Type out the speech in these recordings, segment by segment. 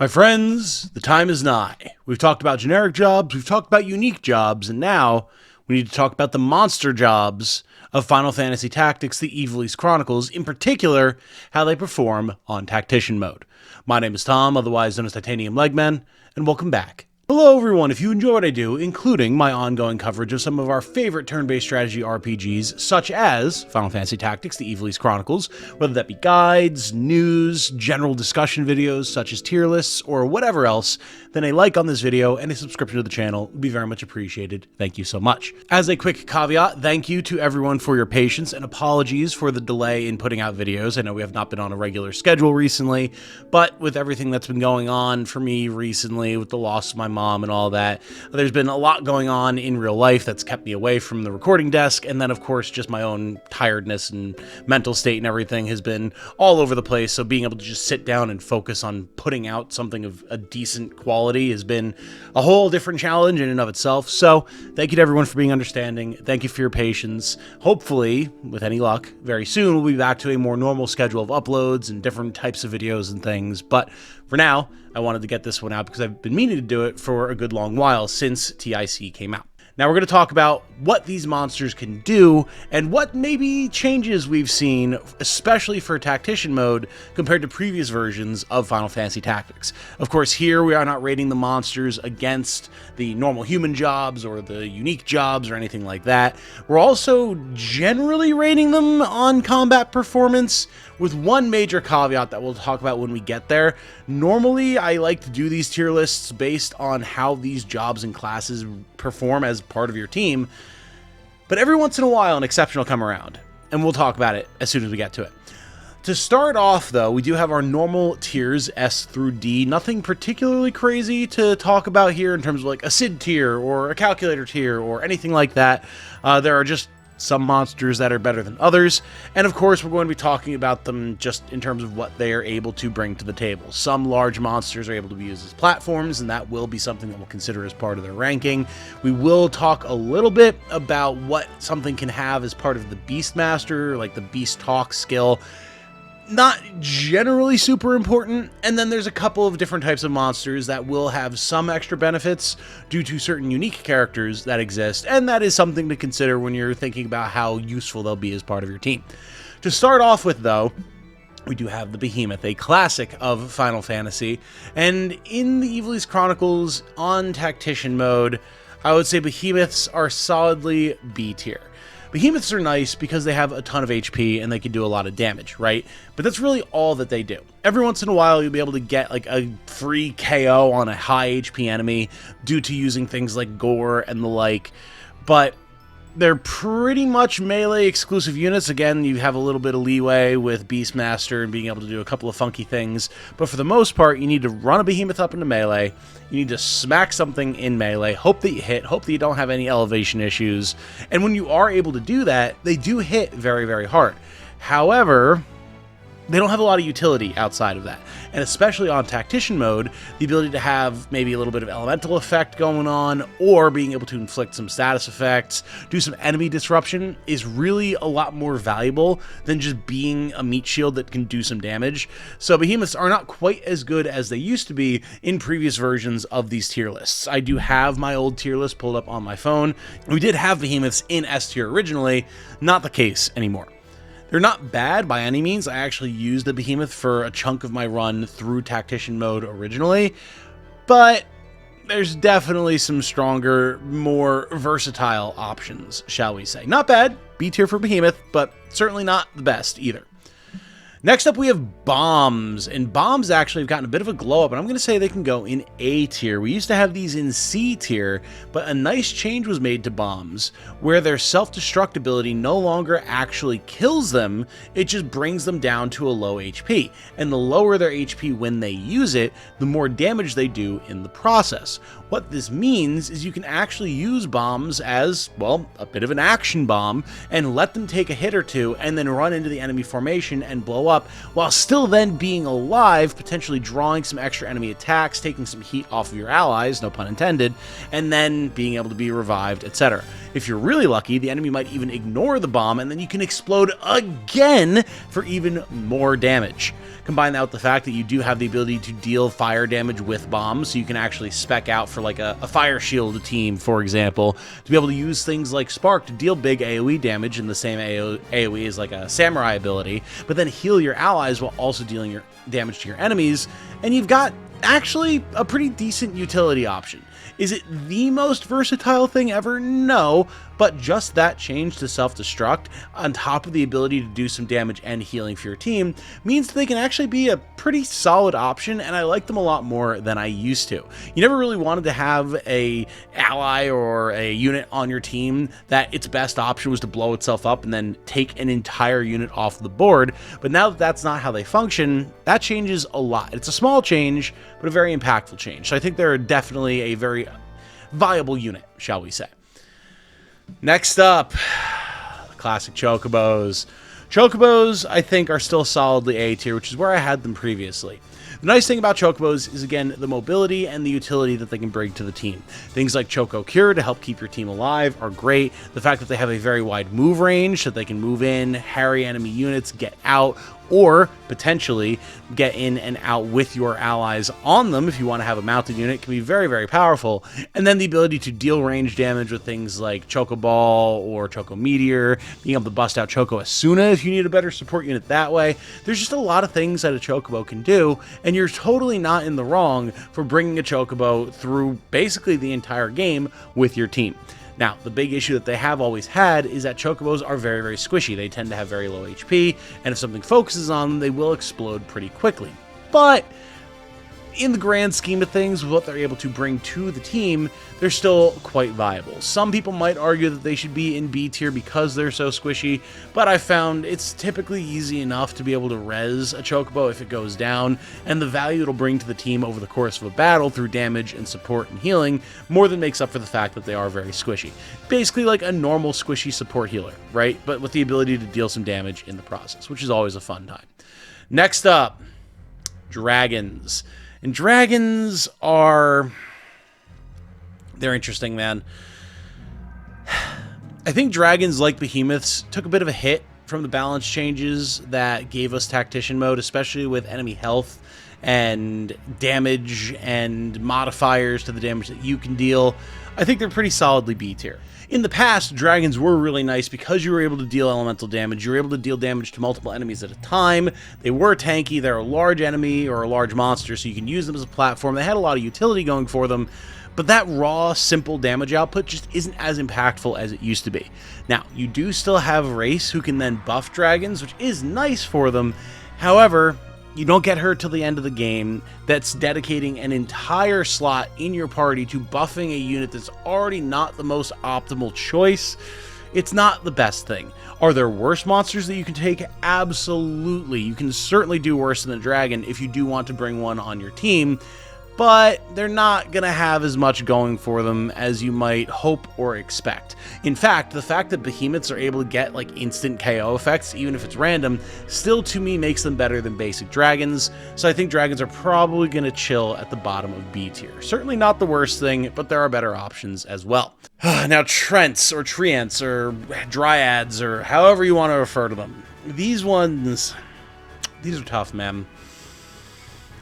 My friends, the time is nigh. We've talked about generic jobs, we've talked about unique jobs, and now we need to talk about the monster jobs of Final Fantasy Tactics, the Ivalice Chronicles, in particular, how they perform on Tactician mode. My name is Tom, otherwise known as Titanium Legman, and welcome back. Hello everyone, if you enjoy what I do, including my ongoing coverage of some of our favorite turn-based strategy RPGs, such as Final Fantasy Tactics, the Ivalice Chronicles, whether that be guides, news, general discussion videos such as tier lists, or whatever else, then a like on this video and a subscription to the channel would be very much appreciated. Thank you so much. As a quick caveat, thank you to everyone for your patience and apologies for the delay in putting out videos. I know we have not been on a regular schedule recently, but with everything that's been going on for me recently, with the loss of my mom and all that, there's been a lot going on in real life that's kept me away from the recording desk, and then of course just my own tiredness and mental state and everything has been all over the place, so being able to just sit down and focus on putting out something of a decent quality has been a whole different challenge in and of itself. So thank you to everyone for being understanding. Thank you for your patience. Hopefully, with any luck, very soon we'll be back to a more normal schedule of uploads and different types of videos and things, but for now, I wanted to get this one out because I've been meaning to do it for a good long while since TIC came out. Now we're going to talk about what these monsters can do and what maybe changes we've seen, especially for Tactician mode compared to previous versions of Final Fantasy Tactics. Of course, here we are not rating the monsters against the normal human jobs or the unique jobs or anything like that. We're also generally rating them on combat performance, with one major caveat that we'll talk about when we get there. Normally, I like to do these tier lists based on how these jobs and classes perform as part of your team, but every once in a while an exception will come around, and we'll talk about it as soon as we get to it. To start off, though, we do have our normal tiers, S through D. Nothing particularly crazy to talk about here in terms of like a SID tier or a calculator tier or anything like that. There are just some monsters that are better than others, and of course we're going to be talking about them just in terms of what they are able to bring to the table. Some large monsters are able to be used as platforms, and that will be something that we'll consider as part of their ranking. We will talk a little bit about what something can have as part of the Beastmaster, like the Beast Talk skill. Not generally super important, and then there's a couple of different types of monsters that will have some extra benefits due to certain unique characters that exist, and that is something to consider when you're thinking about how useful they'll be as part of your team. To start off with, though, we do have the Behemoth, a classic of Final Fantasy, and in the Ivalice Chronicles on Tactician mode, I would say Behemoths are solidly B tier. Behemoths are nice because they have a ton of HP and they can do a lot of damage, right? But that's really all that they do. Every once in a while, you'll be able to get like a free KO on a high HP enemy due to using things like Gore and the like, but they're pretty much melee exclusive units. Again, you have a little bit of leeway with Beastmaster and being able to do a couple of funky things, but for the most part, you need to run a Behemoth up into melee, you need to smack something in melee, hope that you hit, hope that you don't have any elevation issues, and when you are able to do that, they do hit very, very hard. However, they don't have a lot of utility outside of that, and especially on Tactician mode, the ability to have maybe a little bit of elemental effect going on, or being able to inflict some status effects, do some enemy disruption, is really a lot more valuable than just being a meat shield that can do some damage. So Behemoths are not quite as good as they used to be in previous versions of these tier lists. I do have my old tier list pulled up on my phone. We did have Behemoths in S tier originally, not the case anymore. They're not bad by any means. I actually used the Behemoth for a chunk of my run through Tactician mode originally, but there's definitely some stronger, more versatile options, shall we say. Not bad, B tier for Behemoth, but certainly not the best either. Next up, we have bombs, and bombs actually have gotten a bit of a glow up, and I'm going to say they can go in A tier. We used to have these in C tier, but a nice change was made to bombs, where their self-destruct ability no longer actually kills them, it just brings them down to a low HP, and the lower their HP when they use it, the more damage they do in the process. What this means is you can actually use bombs as, well, a bit of an action bomb, and let them take a hit or two, and then run into the enemy formation and blow up, while still then being alive, potentially drawing some extra enemy attacks, taking some heat off of your allies, no pun intended, and then being able to be revived, etc. If you're really lucky, the enemy might even ignore the bomb, and then you can explode again for even more damage. Combine that with the fact that you do have the ability to deal fire damage with bombs, so you can actually spec out for like a fire shield team, for example, to be able to use things like Spark to deal big AoE damage in the same AoE as like a samurai ability, but then heal your allies while also dealing your damage to your enemies, and you've got actually a pretty decent utility option. Is it the most versatile thing ever? No, but just that change to self-destruct, on top of the ability to do some damage and healing for your team, means that they can actually be a pretty solid option, and I like them a lot more than I used to. You never really wanted to have a ally or a unit on your team that its best option was to blow itself up and then take an entire unit off the board, but now that that's not how they function, that changes a lot. It's a small change, but a very impactful change. So I think they're definitely a very viable unit, shall we say. Next up, the classic Chocobos. Chocobos, I think, are still solidly A tier, which is where I had them previously. The nice thing about Chocobos is, again, the mobility and the utility that they can bring to the team. Things like Choco Cure to help keep your team alive are great. The fact that they have a very wide move range, so that they can move in, harry enemy units, get out, or potentially get in and out with your allies on them if you want to have a mounted unit, can be very, very powerful. And then the ability to deal range damage with things like Chocoball or Choco Meteor, being able to bust out Choco Asuna if you need a better support unit that way. There's just a lot of things that a Chocobo can do, and you're totally not in the wrong for bringing a Chocobo through basically the entire game with your team. Now, the big issue that they have always had is that Chocobos are very, very squishy. They tend to have very low HP, and if something focuses on them, they will explode pretty quickly. But in the grand scheme of things, with what they're able to bring to the team, they're still quite viable. Some people might argue that they should be in B tier because they're so squishy, but I found it's typically easy enough to be able to res a Chocobo if it goes down, and the value it'll bring to the team over the course of a battle through damage and support and healing more than makes up for the fact that they are very squishy. Basically like a normal squishy support healer, right? But with the ability to deal some damage in the process, which is always a fun time. Next up, Dragons. And dragons are... they're interesting, man. I think dragons, like behemoths, took a bit of a hit from the balance changes that gave us tactician mode, especially with enemy health and damage and modifiers to the damage that you can deal. I think they're pretty solidly B tier. In the past, dragons were really nice because you were able to deal elemental damage. You were able to deal damage to multiple enemies at a time. They were tanky. They're a large enemy or a large monster, so you can use them as a platform. They had a lot of utility going for them, but that raw, simple damage output just isn't as impactful as it used to be. Now, you do still have a race who can then buff dragons, which is nice for them. However, you don't get her till the end of the game that's dedicating an entire slot in your party to buffing a unit that's already not the most optimal choice. It's not the best thing. Are there worse monsters that you can take? Absolutely. You can certainly do worse than a dragon if you do want to bring one on your team, but they're not going to have as much going for them as you might hope or expect. In fact, the fact that behemoths are able to get like instant KO effects, even if it's random, still to me makes them better than basic dragons, so I think dragons are probably going to chill at the bottom of B tier. Certainly not the worst thing, but there are better options as well. Now, Trents, or Treants, or Dryads, or however you want to refer to them. These ones, these are tough, man.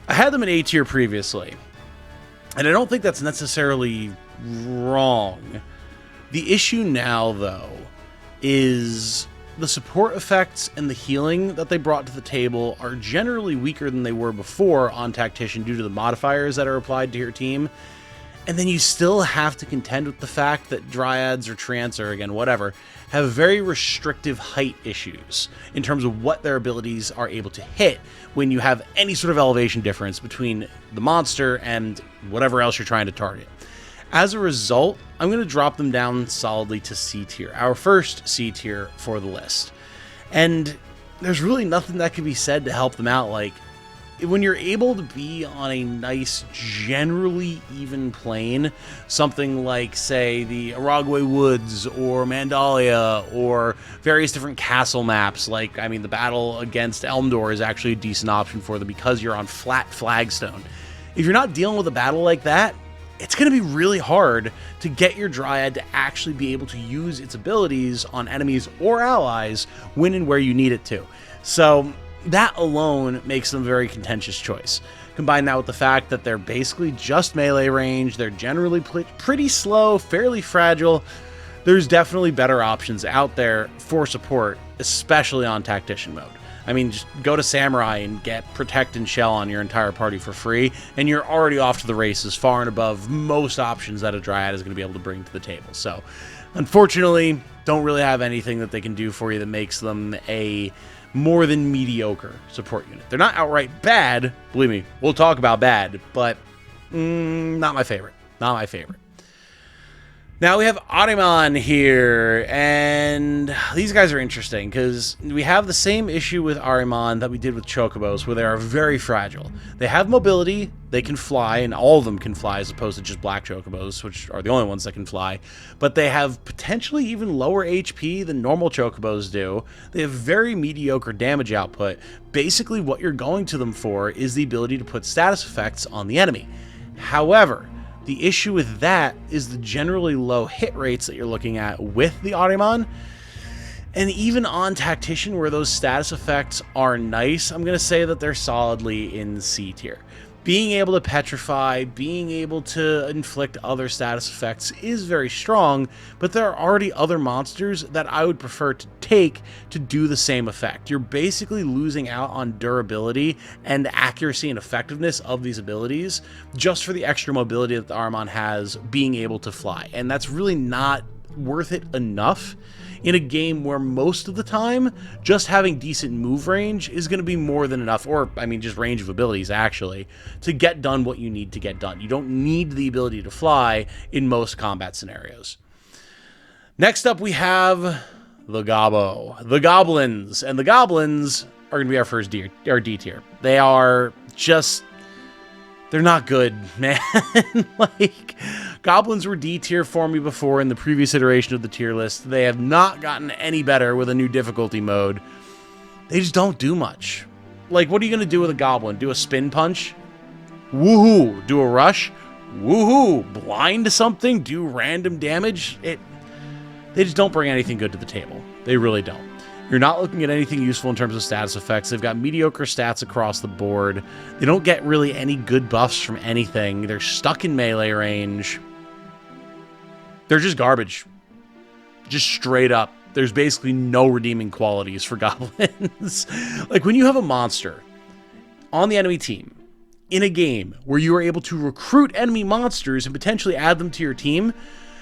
I had them in A tier previously, and I don't think that's necessarily wrong. The issue now, though, is the support effects and the healing that they brought to the table are generally weaker than they were before on Tactician due to the modifiers that are applied to your team. And then you still have to contend with the fact that Dryads or Treants or, again, whatever, have very restrictive height issues in terms of what their abilities are able to hit when you have any sort of elevation difference between the monster and whatever else you're trying to target. As a result, I'm going to drop them down solidly to C tier, our first C tier for the list. And there's really nothing that can be said to help them out. Like, when you're able to be on a nice, generally even plane, something like, say, the Aragway Woods or Mandalia or various different castle maps, like, I mean, the battle against Elmdor is actually a decent option for them because you're on flat flagstone. If you're not dealing with a battle like that, it's going to be really hard to get your Dryad to actually be able to use its abilities on enemies or allies when and where you need it to. So that alone makes them a very contentious choice. Combine that with the fact that they're basically just melee range, they're generally pretty slow, fairly fragile. There's definitely better options out there for support, especially on Tactician mode. I mean, just go to Samurai and get Protect and Shell on your entire party for free, and you're already off to the races, far and above most options that a Dryad is going to be able to bring to the table. So, unfortunately, don't really have anything that they can do for you that makes them a more than mediocre support unit. They're not outright bad, believe me, we'll talk about bad, but not my favorite. Not my favorite. Now we have Ahriman here, and these guys are interesting because we have the same issue with Ahriman that we did with Chocobos, where they are very fragile. They have mobility, they can fly, and all of them can fly as opposed to just black Chocobos, which are the only ones that can fly, but they have potentially even lower HP than normal Chocobos do. They have very mediocre damage output. Basically what you're going to them for is the ability to put status effects on the enemy. However, the issue with that is the generally low hit rates that you're looking at with the Ahriman. And even on Tactician, where those status effects are nice, I'm going to say that they're solidly in C tier. Being able to petrify, being able to inflict other status effects is very strong, but there are already other monsters that I would prefer to take to do the same effect. You're basically losing out on durability and accuracy and effectiveness of these abilities just for the extra mobility that the Ahriman has being able to fly. And that's really not worth it enough in a game where most of the time just having decent move range is going to be more than enough, or I mean just range of abilities actually, to get done what you need to get done. You don't need the ability to fly in most combat scenarios. Next up we have the Goblins, and the Goblins are going to be our first D tier. They are just, they're not good, man. Like, Goblins were D tier for me before in the previous iteration of the tier list. They have not gotten any better with a new difficulty mode. They just don't do much. Like, what are you going to do with a Goblin? Do a spin punch? Woohoo! Do a rush? Woohoo! Blind something? Do random damage? They just don't bring anything good to the table. They really don't. You're not looking at anything useful in terms of status effects. They've got mediocre stats across the board. They don't get really any good buffs from anything. They're stuck in melee range. They're just garbage. Just straight up. There's basically no redeeming qualities for Goblins. Like, when you have a monster on the enemy team in a game where you are able to recruit enemy monsters and potentially add them to your team,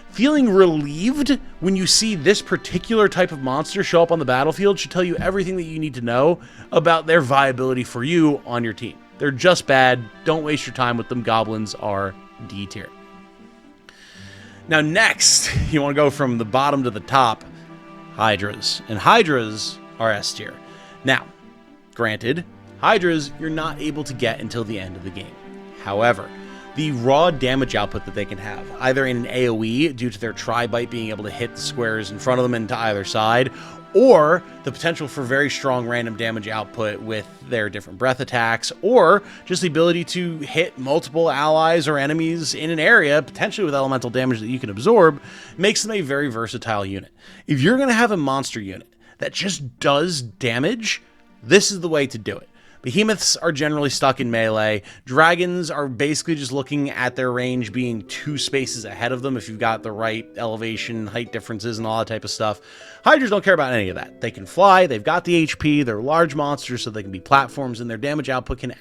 feeling relieved when you see this particular type of monster show up on the battlefield should tell you everything that you need to know about their viability for you on your team. They're just bad. Don't waste your time with them. Goblins are D tier. Now next, you want to go from the bottom to the top, Hydras. And Hydras are S tier. Now, granted, Hydras you're not able to get until the end of the game. However, the raw damage output that they can have, either in an AoE due to their Tri-Bite being able to hit the squares in front of them and to either side, or the potential for very strong random damage output with their different breath attacks, or just the ability to hit multiple allies or enemies in an area, potentially with elemental damage that you can absorb, makes them a very versatile unit. If you're going to have a monster unit that just does damage, this is the way to do it. Behemoths are generally stuck in melee. Dragons are basically just looking at their range being 2 spaces ahead of them if you've got the right elevation, height differences, and all that type of stuff. Hydras don't care about any of that. They can fly, they've got the HP, they're large monsters, so they can be platforms, and their damage output can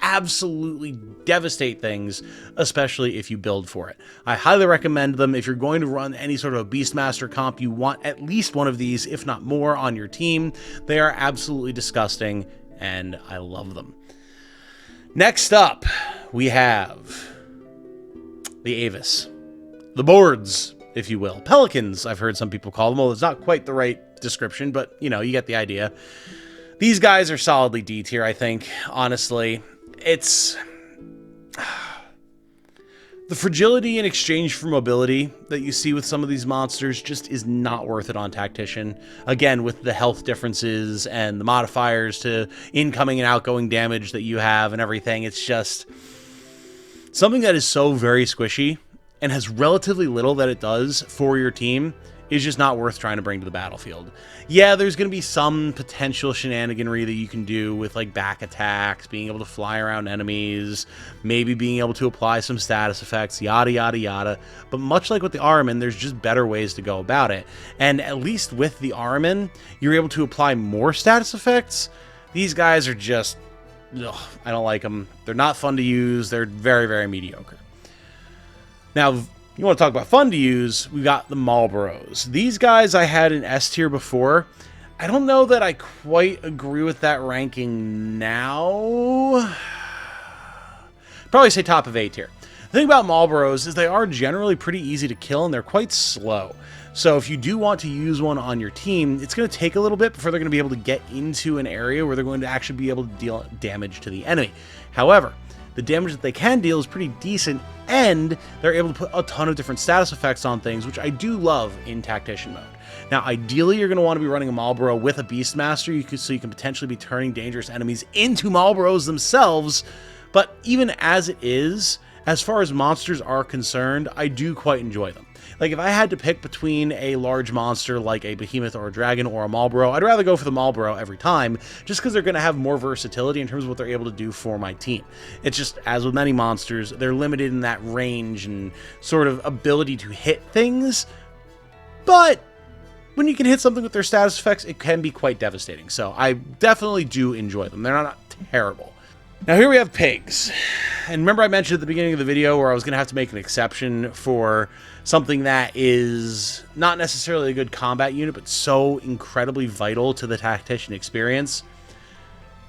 absolutely devastate things, especially if you build for it. I highly recommend them. If you're going to run any sort of a Beastmaster comp, you want at least one of these, if not more, on your team. They are absolutely disgusting, and I love them. Next up, we have the Avis. The boards, if you will. Pelicans, I've heard some people call them. Well, it's not quite the right description, but, you know, you get the idea. These guys are solidly D tier, I think, honestly. it's the fragility in exchange for mobility that you see with some of these monsters just is not worth it on Tactician. Again, with the health differences and the modifiers to incoming and outgoing damage that you have and everything, it's just something that is so very squishy and has relatively little that it does for your team is just not worth trying to bring to the battlefield. Yeah, there's going to be some potential shenaniganry that you can do with like back attacks, being able to fly around enemies, maybe being able to apply some status effects, yada, yada, yada. But much like with the Ahriman, there's just better ways to go about it. And at least with the Ahriman, you're able to apply more status effects. These guys are just, ugh, I don't like them. They're not fun to use. They're very, very mediocre. Now, you want to talk about fun to use, we got the Malboros. These guys I had in S tier before. I don't know that I quite agree with that ranking now. Probably say top of A tier. The thing about Malboros is they are generally pretty easy to kill and they're quite slow. So if you do want to use one on your team, it's going to take a little bit before they're going to be able to get into an area where they're going to actually be able to deal damage to the enemy. However, the damage that they can deal is pretty decent, and they're able to put a ton of different status effects on things, which I do love in Tactician mode. Now, ideally, you're going to want to be running a Malboro with a Beastmaster, so you can potentially be turning dangerous enemies into Malboros themselves, but even as it is, as far as monsters are concerned, I do quite enjoy them. Like, if I had to pick between a large monster like a Behemoth or a Dragon or a Malboro, I'd rather go for the Malboro every time, just because they're going to have more versatility in terms of what they're able to do for my team. It's just, as with many monsters, they're limited in that range and sort of ability to hit things, but when you can hit something with their status effects, it can be quite devastating. So I definitely do enjoy them. They're not terrible. Now here we have pigs. And remember I mentioned at the beginning of the video where I was going to have to make an exception for something that is not necessarily a good combat unit, but so incredibly vital to the Tactician experience.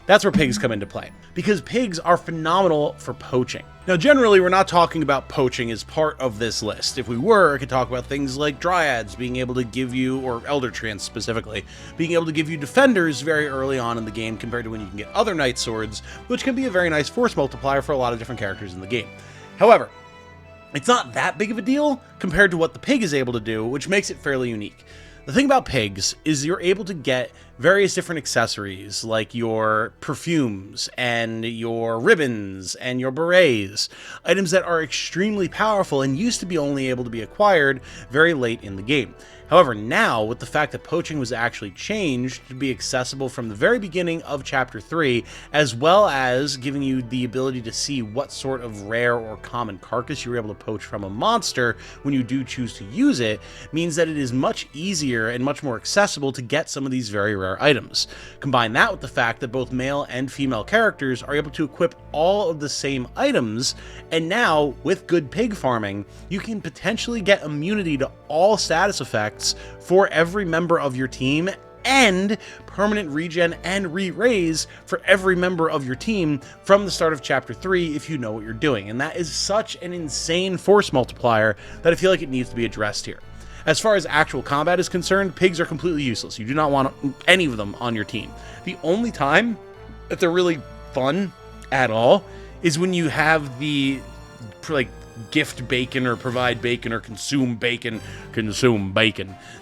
That's where pigs come into play, because pigs are phenomenal for poaching. Now, generally, we're not talking about poaching as part of this list. If we were, I could talk about things like Dryads being able to give you, or Elder Trents specifically, being able to give you defenders very early on in the game compared to when you can get other Knight Swords, which can be a very nice force multiplier for a lot of different characters in the game. However, it's not that big of a deal compared to what the pig is able to do, which makes it fairly unique. The thing about pigs is you're able to get various different accessories like your perfumes and your ribbons and your berets, items that are extremely powerful and used to be only able to be acquired very late in the game. However, now, with the fact that poaching was actually changed to be accessible from the very beginning of Chapter 3, as well as giving you the ability to see what sort of rare or common carcass you're able to poach from a monster when you do choose to use it, means that it is much easier and much more accessible to get some of these very rare items. Combine that with the fact that both male and female characters are able to equip all of the same items, and now, with good pig farming, you can potentially get immunity to all status effects for every member of your team, and permanent regen and re-raise for every member of your team from the start of Chapter 3 if you know what you're doing. And that is such an insane force multiplier that I feel like it needs to be addressed here. As far as actual combat is concerned, pigs are completely useless. You do not want any of them on your team. The only time that they're really fun at all is when you have the, like, gift bacon or provide bacon or consume bacon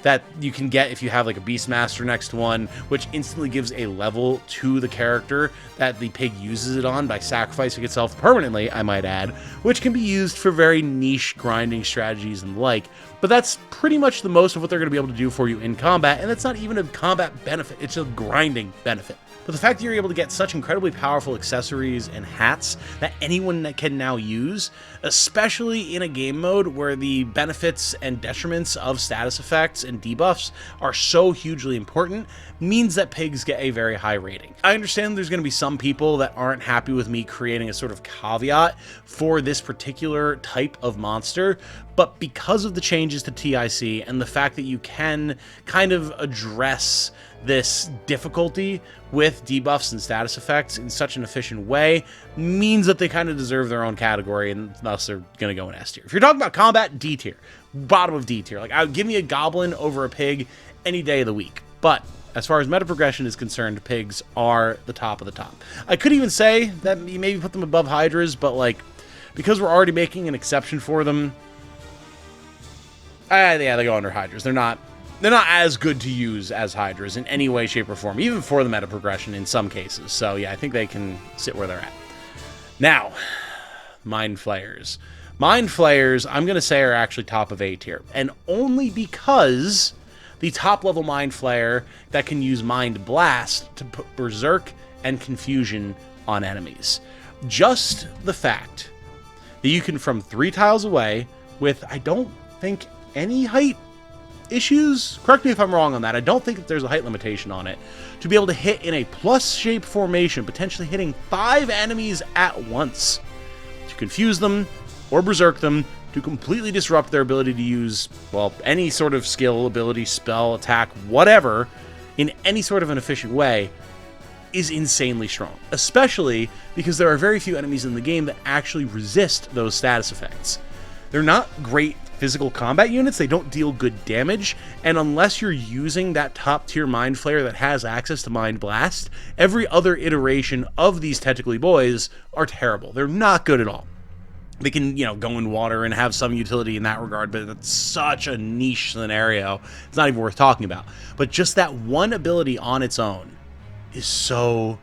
that you can get if you have like a Beastmaster next to one, which instantly gives a level to the character that the pig uses it on by sacrificing itself permanently, I might add, which can be used for very niche grinding strategies and the like. But that's pretty much the most of what they're going to be able to do for you in combat, and that's not even a combat benefit, it's a grinding benefit. But the fact that you're able to get such incredibly powerful accessories and hats that anyone can now use, especially in a game mode where the benefits and detriments of status effects and debuffs are so hugely important, means that pigs get a very high rating. I understand there's going to be some people that aren't happy with me creating a sort of caveat for this particular type of monster, but because of the changes to TIC and the fact that you can kind of address this difficulty with debuffs and status effects in such an efficient way, means that they kind of deserve their own category, and thus they're going to go in S tier. If you're talking about combat, D tier. Bottom of D tier. Like, I would give me a goblin over a pig any day of the week. But as far as meta progression is concerned, pigs are the top of the top. I could even say that you maybe put them above Hydras, but like, because we're already making an exception for them, yeah, they go under Hydras. They're not as good to use as Hydras in any way, shape, or form, even for the meta progression in some cases. So yeah, I think they can sit where they're at. Now, Mindflayers. Mindflayers, I'm going to say, are actually top of A tier, and only because the top level Mind Flayer that can use Mind Blast to put Berserk and Confusion on enemies. Just the fact that you can, from 3 tiles away, with, I don't think, any height issues, correct me if I'm wrong on that, I don't think that there's a height limitation on it, to be able to hit in a plus shape formation, potentially hitting 5 enemies at once, to confuse them or berserk them, to completely disrupt their ability to use, well, any sort of skill, ability, spell, attack, whatever, in any sort of an efficient way, is insanely strong. Especially because there are very few enemies in the game that actually resist those status effects. They're not great physical combat units, they don't deal good damage, and unless you're using that top tier Mind Flayer that has access to Mind Blast, every other iteration of these tentacly boys are terrible. They're not good at all. They can, go in water and have some utility in that regard, but it's such a niche scenario, it's not even worth talking about. But just that one ability on its own is so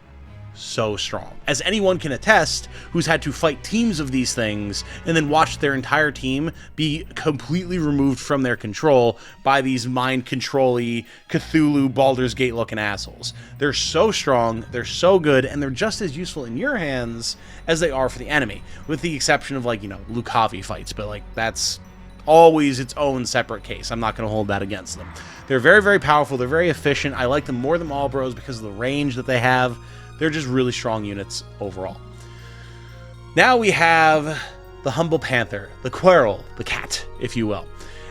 strong. As anyone can attest who's had to fight teams of these things and then watch their entire team be completely removed from their control by these mind control-y Cthulhu Baldur's Gate looking assholes. They're so strong, they're so good, and they're just as useful in your hands as they are for the enemy, with the exception of Lucavi fights, but that's always its own separate case. I'm not going to hold that against them. They're very, very powerful, they're very efficient. I like them more than Malboros because of the range that they have. They're just really strong units overall. Now we have the Humble Panther, the Quirrell, the cat, if you will.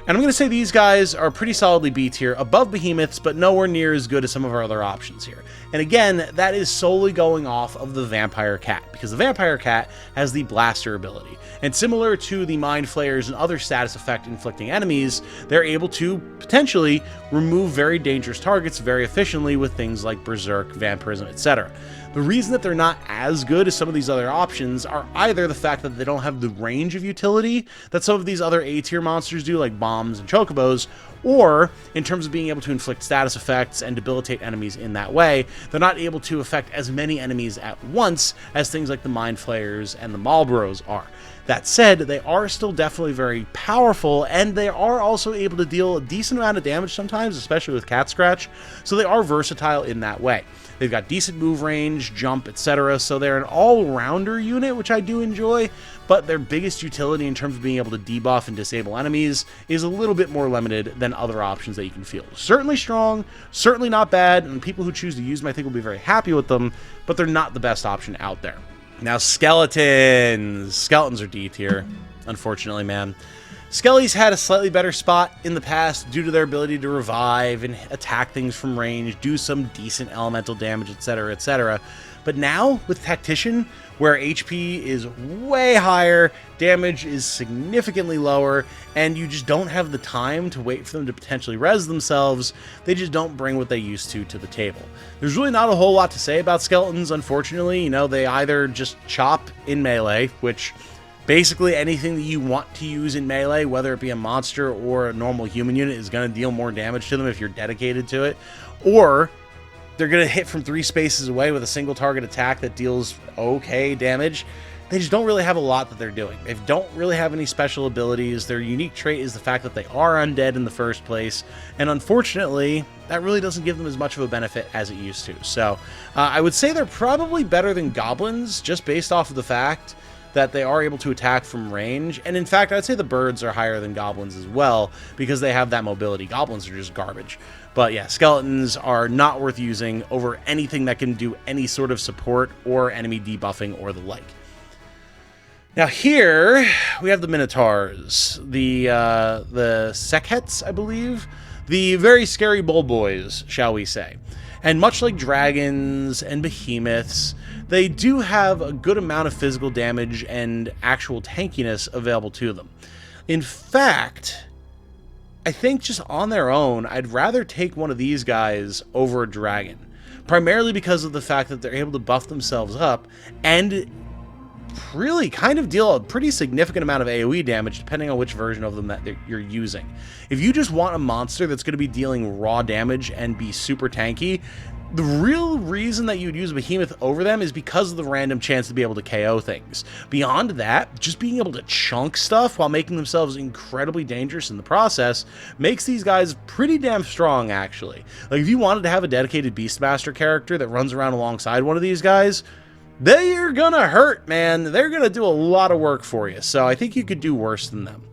And I'm going to say these guys are pretty solidly B tier, above Behemoths, but nowhere near as good as some of our other options here. And again, that is solely going off of the Vampire Cat, because the Vampire Cat has the Blaster ability. And similar to the Mind Flayers and other status effect inflicting enemies, they're able to potentially remove very dangerous targets very efficiently with things like Berserk, Vampirism, etc. The reason that they're not as good as some of these other options are either the fact that they don't have the range of utility that some of these other A-tier monsters do, like Bombs and Chocobos, or in terms of being able to inflict status effects and debilitate enemies in that way, they're not able to affect as many enemies at once as things like the Mind Flayers and the Malboros are. That said, they are still definitely very powerful, and they are also able to deal a decent amount of damage sometimes, especially with Cat Scratch, so they are versatile in that way. They've got decent move range, jump, etc., so they're an all-rounder unit, which I do enjoy, but their biggest utility in terms of being able to debuff and disable enemies is a little bit more limited than other options that you can field. Certainly strong, certainly not bad, and people who choose to use them I think will be very happy with them, but they're not the best option out there. Now, Skeletons. Skeletons are D tier, unfortunately, man. Skellies had a slightly better spot in the past due to their ability to revive and attack things from range, do some decent elemental damage, etc., etc. But now, with Tactician, where HP is way higher, damage is significantly lower, and you just don't have the time to wait for them to potentially res themselves, they just don't bring what they used to the table. There's really not a whole lot to say about Skeletons, unfortunately. They either just chop in melee, which basically anything that you want to use in melee, whether it be a monster or a normal human unit, is going to deal more damage to them if you're dedicated to it, or they're going to hit from 3 spaces away with a single target attack that deals okay damage. They just don't really have a lot that they're doing. They don't really have any special abilities. Their unique trait is the fact that they are undead in the first place, and unfortunately, that really doesn't give them as much of a benefit as it used to. So, I would say they're probably better than Goblins, just based off of the fact that they are able to attack from range, and in fact, I'd say the birds are higher than Goblins as well, because they have that mobility. Goblins are just garbage. But yeah, Skeletons are not worth using over anything that can do any sort of support or enemy debuffing or the like. Now here, we have the Minotaurs, the Sekhets, I believe, the very scary bull boys, shall we say. And much like dragons and behemoths, they do have a good amount of physical damage and actual tankiness available to them. In fact, I think just on their own, I'd rather take one of these guys over a dragon. Primarily because of the fact that they're able to buff themselves up and really kind of deal a pretty significant amount of AoE damage depending on which version of them that you're using. If you just want a monster that's going to be dealing raw damage and be super tanky, the real reason that you'd use a Behemoth over them is because of the random chance to be able to KO things. Beyond that, just being able to chunk stuff while making themselves incredibly dangerous in the process makes these guys pretty damn strong, actually. Like, if you wanted to have a dedicated Beastmaster character that runs around alongside one of these guys, they're gonna hurt, man. They're gonna do a lot of work for you, so I think you could do worse than them.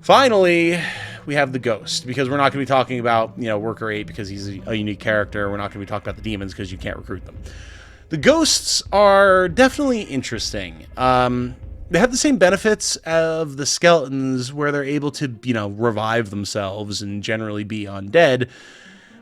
Finally, we have the Ghost, because we're not going to be talking about, you know, Worker 8 because he's a unique character. We're not going to be talking about the demons because you can't recruit them. The Ghosts are definitely interesting. They have the same benefits of the Skeletons, where they're able to, you know, revive themselves and generally be undead.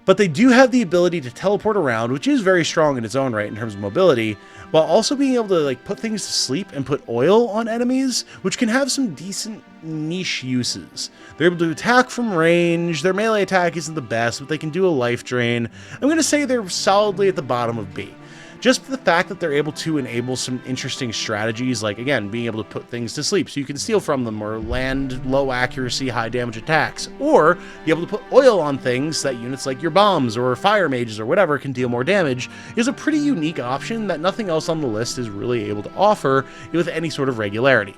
But they do have the ability to teleport around, which is very strong in its own right in terms of mobility, while also being able to, like, put things to sleep and put oil on enemies, which can have some decent niche uses. They're able to attack from range. Their melee attack isn't the best, but they can do a life drain. I'm going to say they're solidly at the bottom of B. Just the fact that they're able to enable some interesting strategies, like, again, being able to put things to sleep so you can steal from them, or land low accuracy, high damage attacks, or be able to put oil on things that units like your bombs or fire mages or whatever can deal more damage, is a pretty unique option that nothing else on the list is really able to offer with any sort of regularity.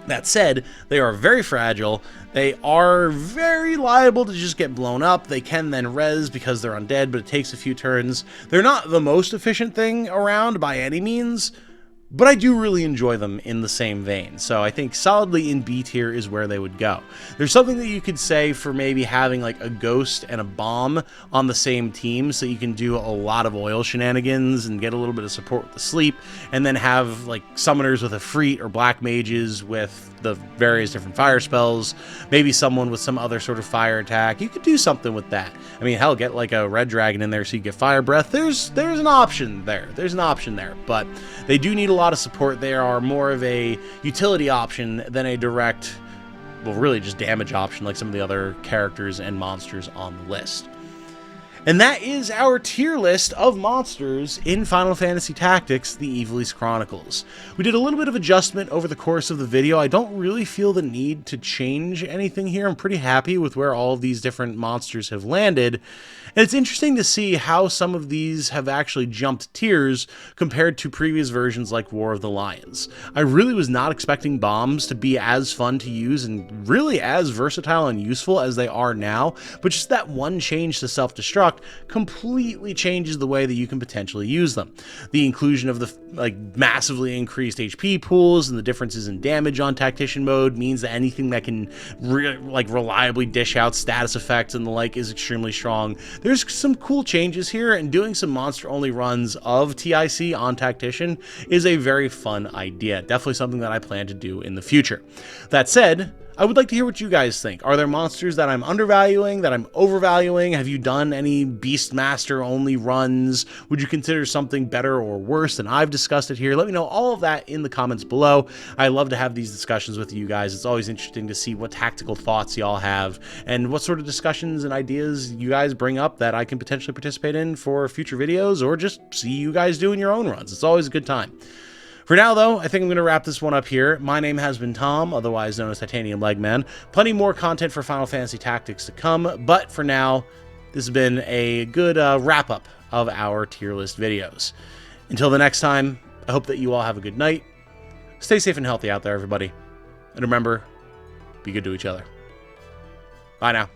That said, they are very fragile. They are very liable to just get blown up. They can then res because they're undead, but it takes a few turns. They're not the most efficient thing around by any means, but I do really enjoy them in the same vein. So I think solidly in B tier is where they would go. There's something that you could say for maybe having like a Ghost and a Bomb on the same team, so you can do a lot of oil shenanigans and get a little bit of support with the sleep, and then have like summoners with a Freet or black mages with the various different fire spells, maybe someone with some other sort of fire attack. You could do something with that. I mean, hell, get like a red dragon in there so you get fire breath. There's an option there. There's an option there, but they do need a lot of support. They are more of a utility option than a direct, well, really just damage option like some of the other characters and monsters on the list. And that is our tier list of monsters in Final Fantasy Tactics, the Ivalice Chronicles. We did a little bit of adjustment over the course of the video. I don't really feel the need to change anything here. I'm pretty happy with where all of these different monsters have landed. And it's interesting to see how some of these have actually jumped tiers compared to previous versions like War of the Lions. I really was not expecting bombs to be as fun to use and really as versatile and useful as they are now, but just that one change to self-destruct completely changes the way that you can potentially use them. The inclusion of the massively increased HP pools and the differences in damage on Tactician mode means that anything that can reliably dish out status effects and the like is extremely strong. There's some cool changes here, and doing some monster-only runs of TIC on Tactician is a very fun idea. Definitely something that I plan to do in the future. That said, I would like to hear what you guys think. Are there monsters that I'm undervaluing, that I'm overvaluing? Have you done any Beastmaster only runs? Would you consider something better or worse than I've discussed it here? Let me know all of that in the comments below. I love to have these discussions with you guys. It's always interesting to see what tactical thoughts y'all have and what sort of discussions and ideas you guys bring up that I can potentially participate in for future videos, or just see you guys doing your own runs. It's always a good time. For now, though, I think I'm going to wrap this one up here. My name has been Tom, otherwise known as Titanium Legman. Plenty more content for Final Fantasy Tactics to come, but for now, this has been a good wrap-up of our tier list videos. Until the next time, I hope that you all have a good night. Stay safe and healthy out there, everybody. And remember, be good to each other. Bye now.